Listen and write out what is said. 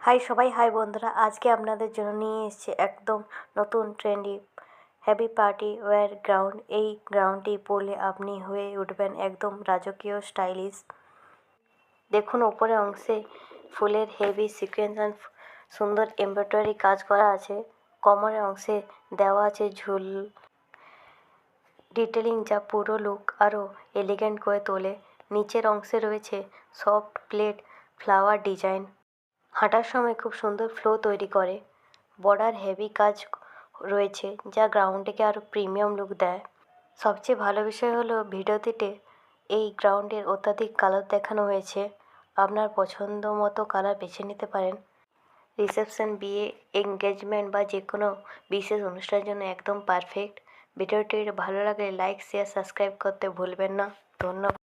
High সবাই, high বন্ধুরা। আজকে আপনাদের জন্য নিয়ে এসেছি একদম নতুন trendy heavy party wear ground. এই গ্রাউন্ডটি পরলে আপনি হয়ে উঠবেন একদম রাজকীয় স্টাইলিশ। দেখুন, ওপরে অংশে ফুলের হেভি সিকোয়েন্স অ্যান্ড সুন্দর এমব্রয়ডারি কাজ করা আছে। কোমরের অংশে দেওয়া আছে ঝুল ডিটেলিং, যা পুরো লুক আরও এলিগেন্ট করে তোলে। নিচের অংশে রয়েছে সফট প্লেট ফ্লাওয়ার ডিজাইন, হাঁটার সময় খুব সুন্দর ফ্লো তৈরি করে। বর্ডার হেভি কাজ রয়েছে, যা গ্রাউন্ডটিকে আরও প্রিমিয়াম লুক দেয়। সবচেয়ে ভালো বিষয় হলো ভিডিওটিতে এই গ্রাউন্ডের অত্যাধিক কালার দেখানো হয়েছে। আপনার পছন্দ মতো কালার বেছে নিতে পারেন। রিসেপশন, বিয়ে, এঙ্গেজমেন্ট বা যে কোনো বিশেষ অনুষ্ঠানের জন্য একদম পারফেক্ট। ভিডিওটি ভালো লাগলে লাইক, শেয়ার, সাবস্ক্রাইব করতে ভুলবেন না। ধন্যবাদ।